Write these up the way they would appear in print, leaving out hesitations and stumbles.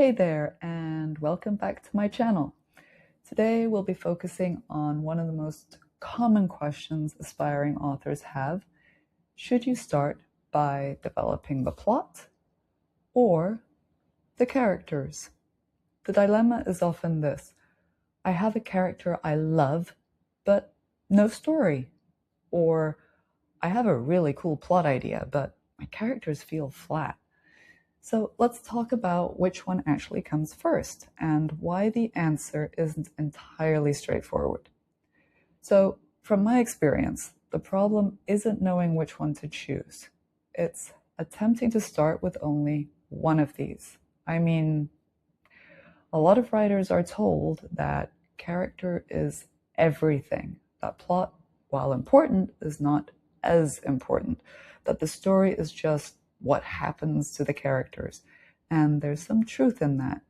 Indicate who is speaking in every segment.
Speaker 1: Hey there, and welcome back to my channel. Today we'll be focusing on one of the most common questions aspiring authors have. Should you start by developing the plot or the characters? The dilemma is often this: I have a character I love, but no story. Or I have a really cool plot idea, but my characters feel flat. So let's talk about which one actually comes first and why the answer isn't entirely straightforward. So from my experience, the problem isn't knowing which one to choose. It's attempting to start with only one of these. I mean, a lot of writers are told that character is everything, that plot, while important, is not as important, that the story is just what happens to the characters. And there's some truth in that.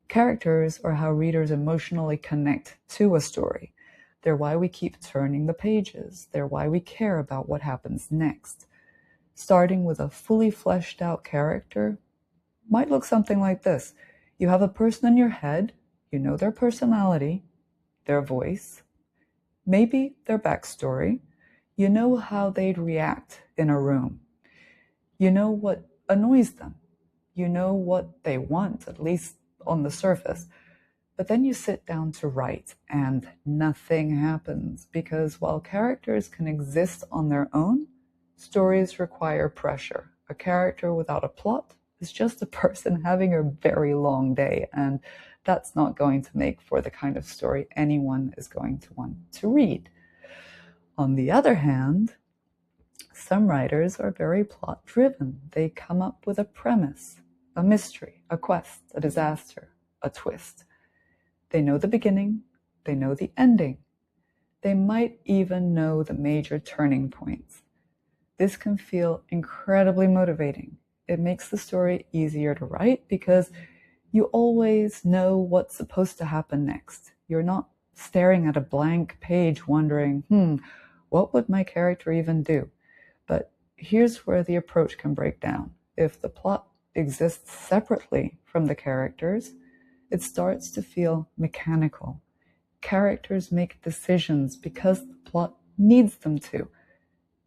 Speaker 1: Characters are how readers emotionally connect to a story. They're why we keep turning the pages. They're why we care about what happens next. Starting with a fully fleshed out character might look something like this. You have a person in your head, you know their personality, their voice, maybe their backstory, you know how they'd react in a room. You know what annoys them. You know what they want, at least on the surface. But then you sit down to write and nothing happens, because while characters can exist on their own, stories require pressure. A character without a plot is just a person having a very long day, and that's not going to make for the kind of story anyone is going to want to read. On the other hand, some writers are very plot-driven. They come up with a premise, a mystery, a quest, a disaster, a twist. They know the beginning, they know the ending. They might even know the major turning points. This can feel incredibly motivating. It makes the story easier to write because you always know what's supposed to happen next. You're not staring at a blank page wondering, what would my character even do? But here's where the approach can break down. If the plot exists separately from the characters, it starts to feel mechanical. Characters make decisions because the plot needs them to,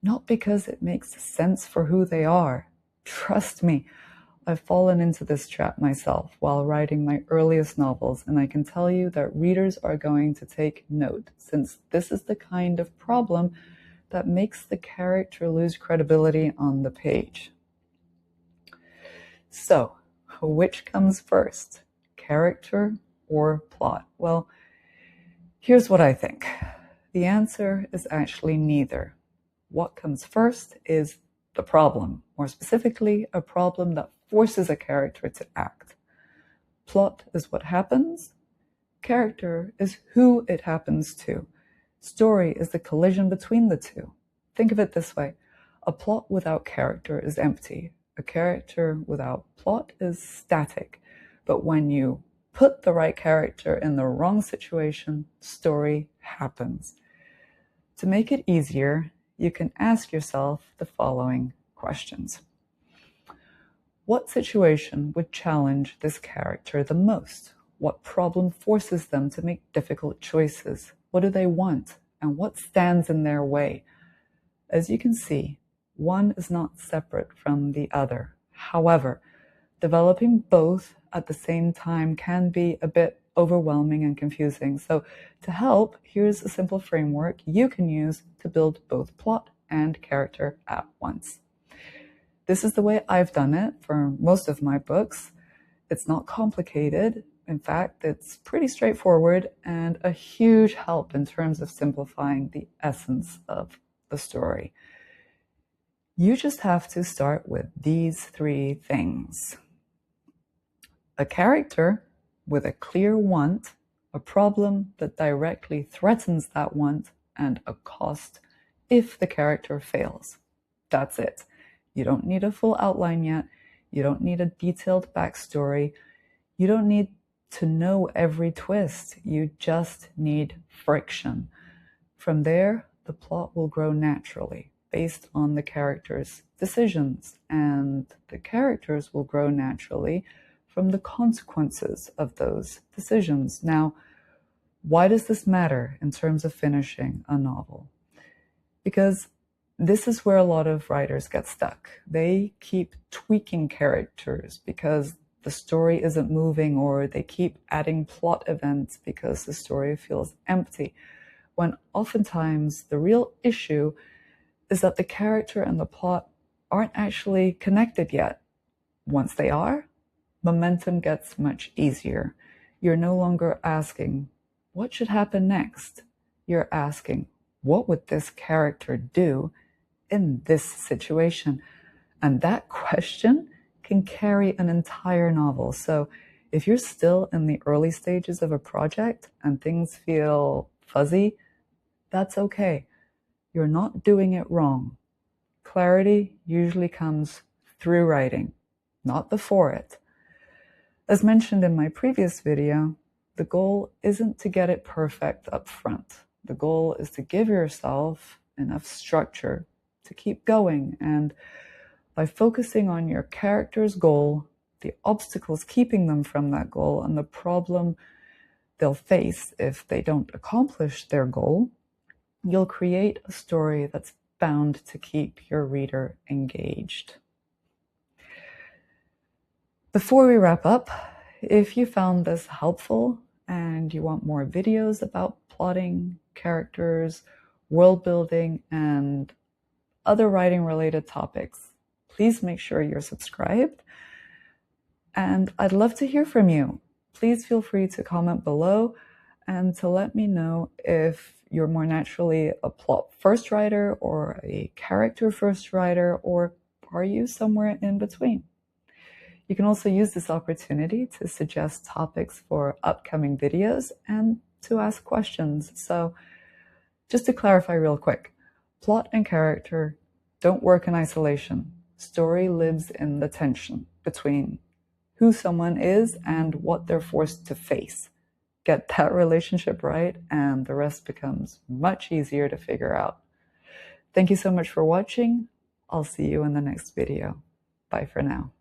Speaker 1: not because it makes sense for who they are. Trust me, I've fallen into this trap myself while writing my earliest novels, and I can tell you that readers are going to take note, since this is the kind of problem that makes the character lose credibility on the page. So, which comes first, character or plot? Well, here's what I think. The answer is actually neither. What comes first is the problem, more specifically, a problem that forces a character to act. Plot is what happens. Character is who it happens to. Story is the collision between the two. Think of it this way. A plot without character is empty. A character without plot is static. But when you put the right character in the wrong situation, story happens. To make it easier, you can ask yourself the following questions. What situation would challenge this character the most? What problem forces them to make difficult choices? What do they want? And what stands in their way? As you can see, one is not separate from the other. However, developing both at the same time can be a bit overwhelming and confusing. So to help, here's a simple framework you can use to build both plot and character at once. This is the way I've done it for most of my books. It's not complicated. In fact, it's pretty straightforward and a huge help in terms of simplifying the essence of the story. You just have to start with these three things. A character with a clear want, a problem that directly threatens that want, and a cost if the character fails. That's it. You don't need a full outline yet. You don't need a detailed backstory. You don't need to know every twist. You just need friction. From there, the plot will grow naturally based on the characters' decisions, and the characters will grow naturally from the consequences of those decisions. Now, why does this matter in terms of finishing a novel? Because this is where a lot of writers get stuck. They keep tweaking characters because the story isn't moving, or they keep adding plot events because the story feels empty, when oftentimes the real issue is that the character and the plot aren't actually connected yet. Once they are, momentum gets much easier. You're no longer asking, what should happen next? You're asking, what would this character do in this situation? And that question can carry an entire novel. So if you're still in the early stages of a project and things feel fuzzy, that's okay. You're not doing it wrong. Clarity usually comes through writing, not before it. As mentioned in my previous video, the goal isn't to get it perfect up front. The goal is to give yourself enough structure to keep going, and by focusing on your character's goal, the obstacles keeping them from that goal, and the problem they'll face if they don't accomplish their goal, you'll create a story that's bound to keep your reader engaged. Before we wrap up, if you found this helpful and you want more videos about plotting, characters, world building, and other writing related topics, please make sure you're subscribed. And I'd love to hear from you. Please feel free to comment below and to let me know if you're more naturally a plot first writer or a character first writer, or are you somewhere in between? You can also use this opportunity to suggest topics for upcoming videos and to ask questions. So just to clarify real quick, plot and character don't work in isolation. Story lives in the tension between who someone is and what they're forced to face. Get that relationship right, and the rest becomes much easier to figure out. Thank you so much for watching. I'll see you in the next video. Bye for now.